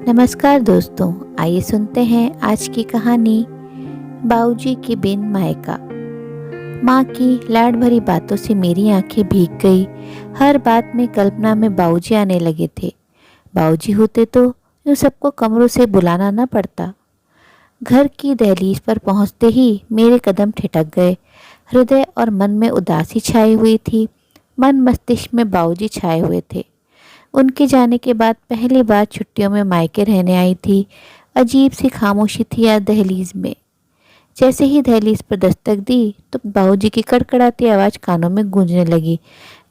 नमस्कार दोस्तों, आइए सुनते हैं आज की कहानी बाऊजी की बिन मायका। माँ की लाड भरी बातों से मेरी आंखें भीग गई। हर बात में कल्पना में बाऊजी आने लगे थे। बाऊजी होते तो यूं सबको कमरों से बुलाना न पड़ता। घर की दहलीज पर पहुंचते ही मेरे कदम ठिठक गए। हृदय और मन में उदासी छाई हुई थी। मन मस्तिष्क में बाऊजी छाए हुए थे। उनके जाने के बाद पहली बार छुट्टियों में मायके रहने आई थी। अजीब सी खामोशी थी यार दहलीज में। जैसे ही दहलीज पर दस्तक दी तो बाबूजी की कड़कड़ाती आवाज़ कानों में गूंजने लगी।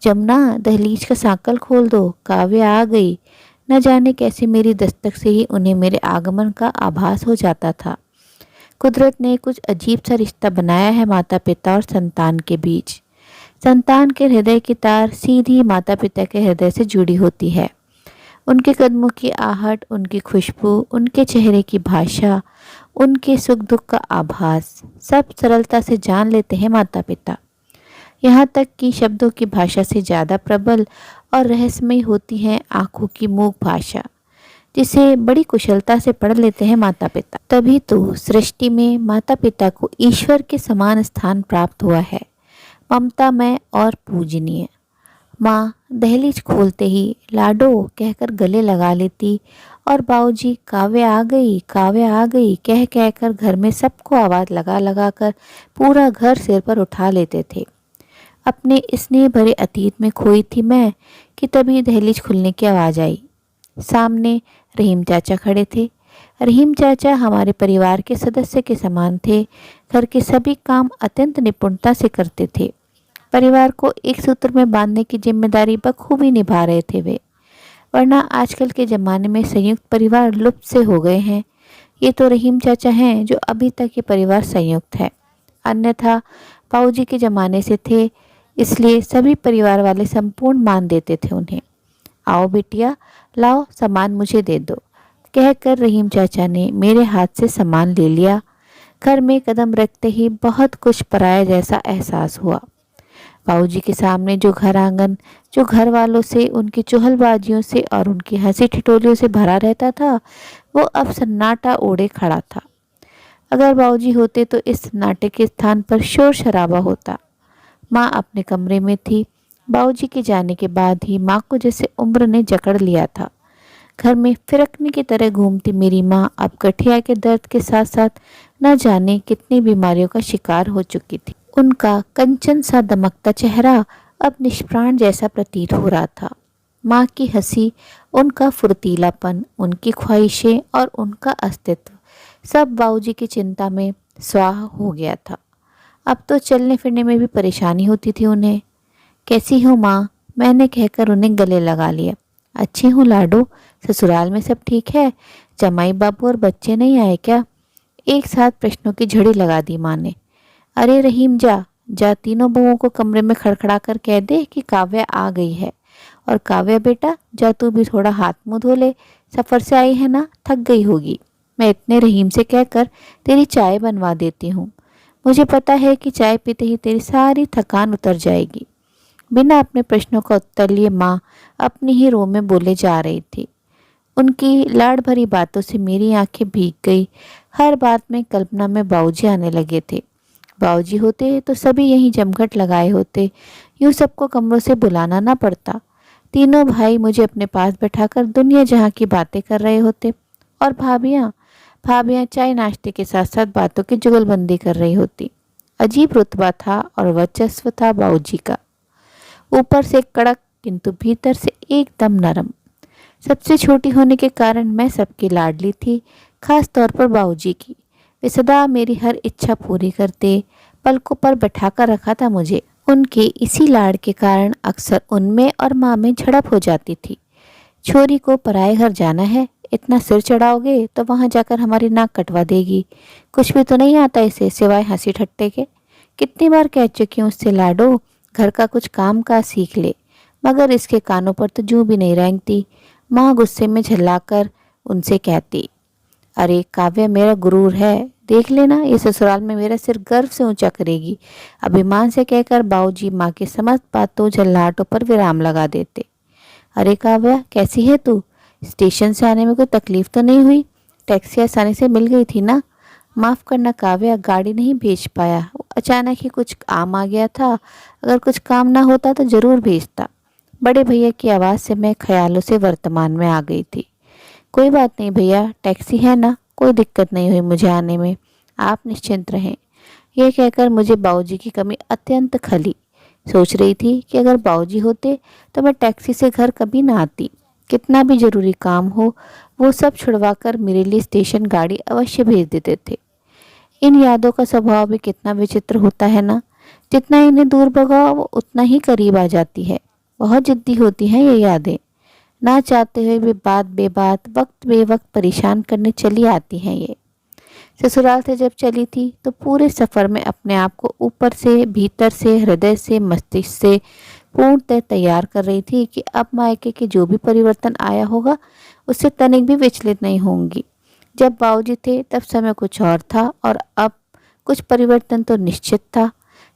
जमुना, दहलीज का सांकल खोल दो, काव्य आ गई। न जाने कैसे मेरी दस्तक से ही उन्हें मेरे आगमन का आभास हो जाता था। कुदरत ने कुछ अजीब सा रिश्ता बनाया है माता पिता और संतान के बीच। संतान के हृदय की तार सीधी माता पिता के हृदय से जुड़ी होती है। उनके कदमों की आहट, उनकी खुशबू, उनके चेहरे की भाषा, उनके सुख दुख का आभास सब सरलता से जान लेते हैं माता पिता। यहाँ तक कि शब्दों की भाषा से ज़्यादा प्रबल और रहस्यमयी होती है आंखों की मूक भाषा, जिसे बड़ी कुशलता से पढ़ लेते हैं माता पिता। तभी तो सृष्टि में माता पिता को ईश्वर के समान स्थान प्राप्त हुआ है, ममतामय और पूजनीय। माँ दहलीज खोलते ही लाडो कहकर गले लगा लेती और बाऊजी काव्य आ गई, काव्य आ गई कह कहकर घर में सबको आवाज़ लगा लगा कर पूरा घर सिर पर उठा लेते थे। अपने स्नेह भरे अतीत में खोई थी मैं कि तभी दहलीज खुलने की आवाज़ आई। सामने रहीम चाचा खड़े थे। रहीम चाचा हमारे परिवार के सदस्य के समान थे। घर के सभी काम अत्यंत निपुणता से करते थे। परिवार को एक सूत्र में बांधने की जिम्मेदारी बखूबी निभा रहे थे वे। वरना आजकल के ज़माने में संयुक्त परिवार लुप्त से हो गए हैं। ये तो रहीम चाचा हैं जो अभी तक ये परिवार संयुक्त है, अन्यथा बाऊजी के ज़माने से थे, इसलिए सभी परिवार वाले संपूर्ण मान देते थे उन्हें। आओ बिटिया, लाओ सामान मुझे दे दो, कहकर रहीम चाचा ने मेरे हाथ से सामान ले लिया। घर में कदम रखते ही बहुत कुछ पराया जैसा एहसास हुआ। बाबूजी के सामने जो घर आंगन, जो घर वालों से, उनकी चुहलबाजियों से और उनकी हंसी ठिठोलियों से भरा रहता था, वो अब सन्नाटा ओढ़े खड़ा था। अगर बाबूजी होते तो इस सन्नाटे के स्थान पर शोर शराबा होता। माँ अपने कमरे में थी। बाबूजी के जाने के बाद ही माँ को जैसे उम्र ने जकड़ लिया था। घर में फिरकने की तरह घूमती मेरी माँ अब गठिया के दर्द के साथ साथ न जाने कितनी बीमारियों का शिकार हो चुकी थी। उनका कंचन सा दमकता चेहरा अब निष्प्राण जैसा प्रतीत हो रहा था। माँ की हंसी, उनका फुर्तीलापन, उनकी ख्वाहिशें और उनका अस्तित्व सब बाबूजी की चिंता में स्वाह हो गया था। अब तो चलने फिरने में भी परेशानी होती थी उन्हें। कैसी हो माँ, मैंने कहकर उन्हें गले लगा लिया। अच्छी हूँ लाडो, ससुराल में सब ठीक है? जमाई बाबू और बच्चे नहीं आए क्या? एक साथ प्रश्नों की झड़ी लगा दी माँ ने। अरे रहीम, जा जा, तीनों बहुओं को कमरे में खड़खड़ा कर कह दे कि काव्या आ गई है। और काव्या बेटा, जा तू भी थोड़ा हाथ मुंह धो ले, सफ़र से आई है ना, थक गई होगी। मैं इतने रहीम से कहकर तेरी चाय बनवा देती हूँ। मुझे पता है कि चाय पीते ही तेरी सारी थकान उतर जाएगी। बिना अपने प्रश्नों का उत्तर लिए माँ अपनी ही रो में बोले जा रही थी। उनकी लाड़ भरी बातों से मेरी आंखें भीग गई। हर बात में कल्पना में बाऊजी आने लगे थे। बाऊजी होते तो सभी यहीं जमघट लगाए होते, यूं सबको कमरों से बुलाना ना पड़ता। तीनों भाई मुझे अपने पास बैठाकर दुनिया जहाँ की बातें कर रहे होते और भाभियाँ भाभियाँ चाय नाश्ते के साथ साथ बातों की जुगलबंदी कर रही होती। अजीब रुतबा था और वर्चस्व था बाऊजी का, ऊपर से कड़क किंतु भीतर से एकदम नरम। सबसे छोटी होने के कारण मैं सबकी लाडली थी, खास तौर पर बाऊजी की। वे सदा मेरी हर इच्छा पूरी करते, पलकों पर बैठाकर रखा था मुझे। उनके इसी लाड़ के कारण अक्सर उनमें और माँ में झड़प हो जाती थी। छोरी को पराए घर जाना है, इतना सिर चढ़ाओगे तो वहाँ जाकर हमारी नाक कटवा देगी। कुछ भी तो नहीं आता इसे सिवाय हंसी ठट्टे के। कितनी बार कह चुकी हूँ उससे, लाडो घर का कुछ काम काज सीख ले, मगर इसके कानों पर तो जूं भी नहीं रेंगती। माँ गुस्से में झल्लाकर उनसे कहती, अरे काव्या मेरा गुरूर है, देख लेना ये ससुराल में मेरा सिर गर्व से ऊंचा करेगी। अभिमान से कहकर बाऊजी माँ के समस्त बातों झल्लाहटों पर विराम लगा देते। अरे काव्या कैसी है तू, स्टेशन से आने में कोई तकलीफ तो नहीं हुई? टैक्सी आसानी से मिल गई थी ना? माफ़ करना काव्या, गाड़ी नहीं भेज पाया। अचानक ही कुछ काम आ गया था। अगर कुछ काम ना होता तो ज़रूर भेजता। बड़े भैया की आवाज़ से मैं ख्यालों से वर्तमान में आ गई थी। कोई बात नहीं भैया, टैक्सी है ना, कोई दिक्कत नहीं हुई मुझे आने में। आप निश्चिंत रहें। यह कहकर मुझे बाबूजी की कमी अत्यंत खली। सोच रही थी कि अगर बाबूजी होते तो मैं टैक्सी से घर कभी ना आती। कितना भी ज़रूरी काम हो वो सब छुड़वाकर मेरे लिए स्टेशन गाड़ी अवश्य भेज देते थे। इन यादों का स्वभाव भी कितना विचित्र होता है ना। जितना इन्हें दूर भगाओ वो उतना ही करीब आ जाती है। बहुत जिद्दी होती हैं ये यादें। ना चाहते हुए भी बात बेबात वक्त बेवक्त परेशान करने चली आती हैं ये। ससुराल से जब चली थी तो पूरे सफ़र में अपने आप को ऊपर से, भीतर से, हृदय से, मस्तिष्क से पूर्णतः तैयार कर रही थी कि अब मायके के जो भी परिवर्तन आया होगा उससे तनिक भी विचलित नहीं होंगी। जब बाबूजी थे तब समय कुछ और था और अब कुछ परिवर्तन तो निश्चित था,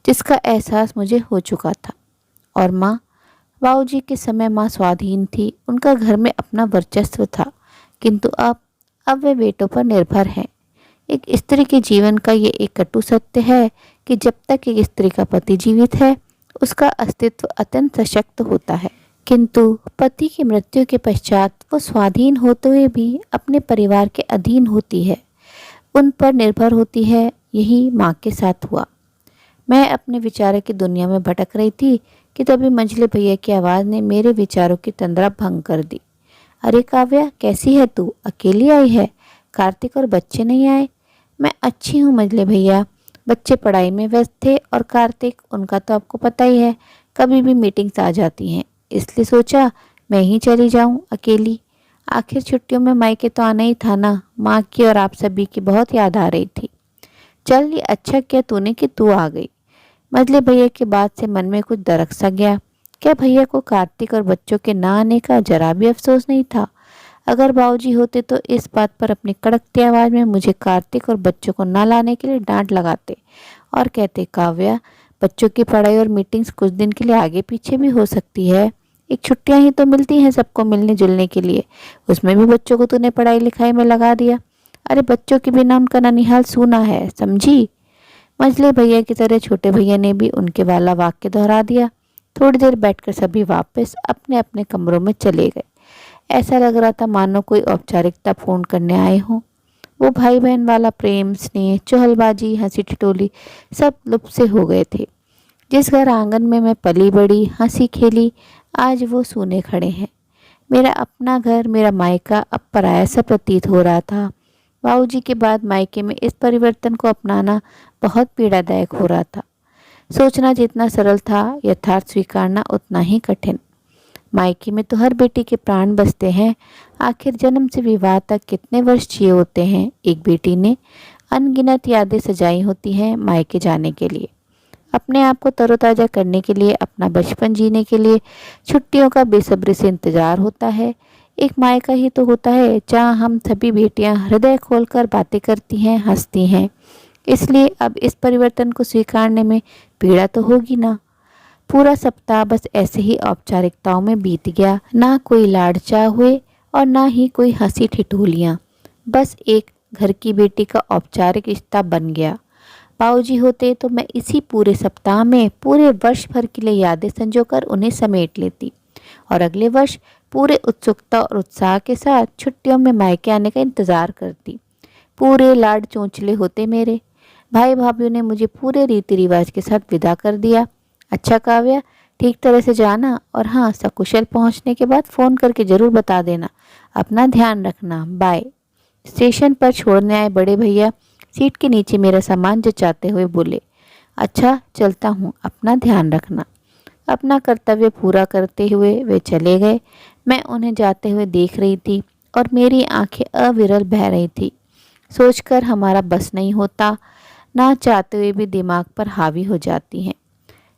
जिसका एहसास मुझे हो चुका था। और माँ, बाबूजी के समय माँ स्वाधीन थी, उनका घर में अपना वर्चस्व था, किंतु अब वे बेटों पर निर्भर हैं। एक स्त्री के जीवन का ये एक कटु सत्य है कि जब तक एक स्त्री का पति जीवित है उसका अस्तित्व अत्यंत सशक्त होता है, किंतु पति की मृत्यु के पश्चात वो स्वाधीन होते हुए भी अपने परिवार के अधीन होती है, उन पर निर्भर होती है। यही माँ के साथ हुआ। मैं अपने विचारों की दुनिया में भटक रही थी कि तभी मंझले भैया की आवाज़ ने मेरे विचारों की तंद्रा भंग कर दी। अरे काव्या, कैसी है तू? अकेली आई है? कार्तिक और बच्चे नहीं आए? मैं अच्छी हूँ मंझले भैया, बच्चे पढ़ाई में व्यस्त थे और कार्तिक, उनका तो आपको पता ही है, कभी भी मीटिंग्स आ जाती हैं, इसलिए सोचा मैं ही चली जाऊँ अकेली। आखिर छुट्टियों में मायके तो आना ही था ना। माँ की और आप सभी की बहुत याद आ रही थी। चल, ये अच्छा किया तूने कि तू आ गई। मझले भैया की बात से मन में कुछ दरक सा गया। क्या भैया को कार्तिक और बच्चों के ना आने का जरा भी अफसोस नहीं था? अगर बाबूजी होते तो इस बात पर अपनी कड़कती आवाज़ में मुझे कार्तिक और बच्चों को ना लाने के लिए डांट लगाते और कहते, काव्या, बच्चों की पढ़ाई और मीटिंग्स कुछ दिन के लिए आगे पीछे भी हो सकती है। एक छुट्टियां ही तो मिलती हैं सबको मिलने जुलने के लिए, उसमें भी बच्चों को तूने पढ़ाई लिखाई में लगा दिया। अरे बच्चों के बिना उनका ननिहाल सूना है, समझी? मंझले भैया की तरह छोटे भैया ने भी उनके वाला वाक्य दोहरा दिया। थोड़ी देर बैठकर सभी वापस अपने अपने कमरों में चले गए। ऐसा लग रहा था मानो कोई औपचारिकता पूर्ण करने आए हों। वो भाई बहन वाला प्रेम, स्नेह, चहलबाजी, हंसी ठिठोली सब लुप्त से हो गए थे। जिस घर आंगन में मैं पली बड़ी, हंसी खेली, आज वो सूने खड़े हैं। मेरा अपना घर, मेरा मायका अब पराया सा प्रतीत हो रहा था। बाबूजी के बाद मायके में इस परिवर्तन को अपनाना बहुत पीड़ादायक हो रहा था। सोचना जितना सरल था, यथार्थ स्वीकारना उतना ही कठिन। मायके में तो हर बेटी के प्राण बसते हैं। आखिर जन्म से विवाह तक कितने वर्ष जिए होते हैं एक बेटी ने। अनगिनत यादें सजाई होती हैं मायके जाने के लिए, अपने आप को तरोताज़ा करने के लिए, अपना बचपन जीने के लिए। छुट्टियों का बेसब्री से इंतजार होता है। एक मायका ही तो होता है जहाँ हम सभी बेटियाँ हृदय खोलकर बातें करती हैं, हंसती हैं। इसलिए अब इस परिवर्तन को स्वीकारने में पीड़ा तो होगी ना। पूरा सप्ताह बस ऐसे ही औपचारिकताओं में बीत गया। ना कोई लाड़ चाह हुए और ना ही कोई हंसी ठिठोलियाँ। बस एक घर की बेटी का औपचारिक रिश्ता बन गया। बाबूजी होते तो मैं इसी पूरे सप्ताह में पूरे वर्ष भर के लिए यादें संजोकर उन्हें समेट लेती और अगले वर्ष पूरे उत्सुकता और उत्साह के साथ छुट्टियों में मायके आने का इंतज़ार करती। पूरे लाड चोंचले होते मेरे। भाई भाभीयों ने मुझे पूरे रीति रिवाज के साथ विदा कर दिया। अच्छा काव्या, ठीक तरह से जाना और हाँ, सकुशल पहुंचने के बाद फ़ोन करके ज़रूर बता देना। अपना ध्यान रखना, बाय। स्टेशन पर छोड़ने आए बड़े भैया सीट के नीचे मेरा सामान जचाते हुए बोले, अच्छा चलता हूँ, अपना ध्यान रखना। अपना कर्तव्य पूरा करते हुए वे चले गए। मैं उन्हें जाते हुए देख रही थी और मेरी आंखें अविरल बह रही थी। सोचकर हमारा बस नहीं होता, ना चाहते हुए भी दिमाग पर हावी हो जाती हैं।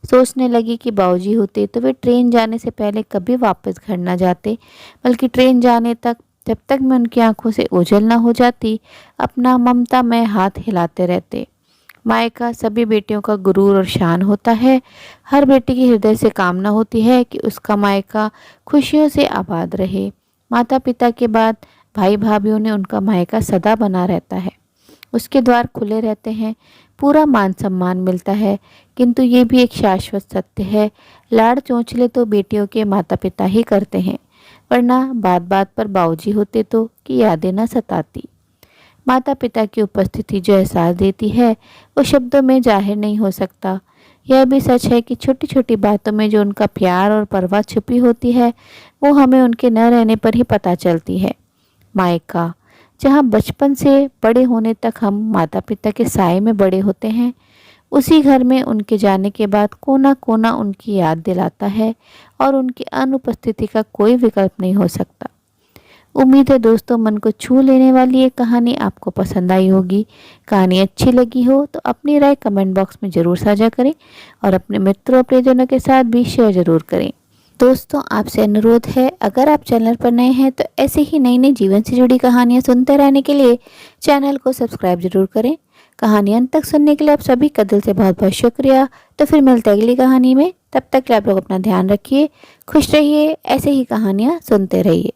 सोचने लगी कि बाबूजी होते तो वे ट्रेन जाने से पहले कभी वापस घर ना जाते, बल्कि ट्रेन जाने तक, जब तक मैं उनकी आंखों से ओझल ना हो जाती, अपना ममता में हाथ हिलाते रहते। मायका सभी बेटियों का गुरूर और शान होता है। हर बेटी की हृदय से कामना होती है कि उसका मायका खुशियों से आबाद रहे, माता पिता के बाद भाई भाभीयों ने उनका मायका सदा बना रहता है। उसके द्वार खुले रहते हैं, पूरा मान सम्मान मिलता है। किंतु ये भी एक शाश्वत सत्य है, लाड़ चोंचले तो बेटियों के माता पिता ही करते हैं, वरना बात बात पर बाबूजी होते तो कि यादें न सताती। माता पिता की उपस्थिति जो एहसास देती है वो शब्दों में जाहिर नहीं हो सकता। यह भी सच है कि छोटी छोटी बातों में जो उनका प्यार और परवाह छुपी होती है वो हमें उनके न रहने पर ही पता चलती है। मायका, जहाँ बचपन से बड़े होने तक हम माता पिता के साए में बड़े होते हैं, उसी घर में उनके जाने के बाद कोना कोना उनकी याद दिलाता है और उनकी अनुपस्थिति का कोई विकल्प नहीं हो सकता। उम्मीद है दोस्तों मन को छू लेने वाली ये कहानी आपको पसंद आई होगी। कहानी अच्छी लगी हो तो अपनी राय कमेंट बॉक्स में ज़रूर साझा करें और अपने मित्रों प्रियजनों के साथ भी शेयर ज़रूर करें। दोस्तों आपसे अनुरोध है, अगर आप चैनल पर नए हैं तो ऐसे ही नई नई जीवन से जुड़ी कहानियाँ सुनते रहने के लिए चैनल को सब्सक्राइब जरूर करें। कहानी अंत तक सुनने के लिए आप सभी का दिल से बहुत बहुत शुक्रिया। तो फिर मिलते हैं अगली कहानी में, तब तक आप लोग अपना ध्यान रखिए, खुश रहिए, ऐसे ही कहानियाँ सुनते रहिए।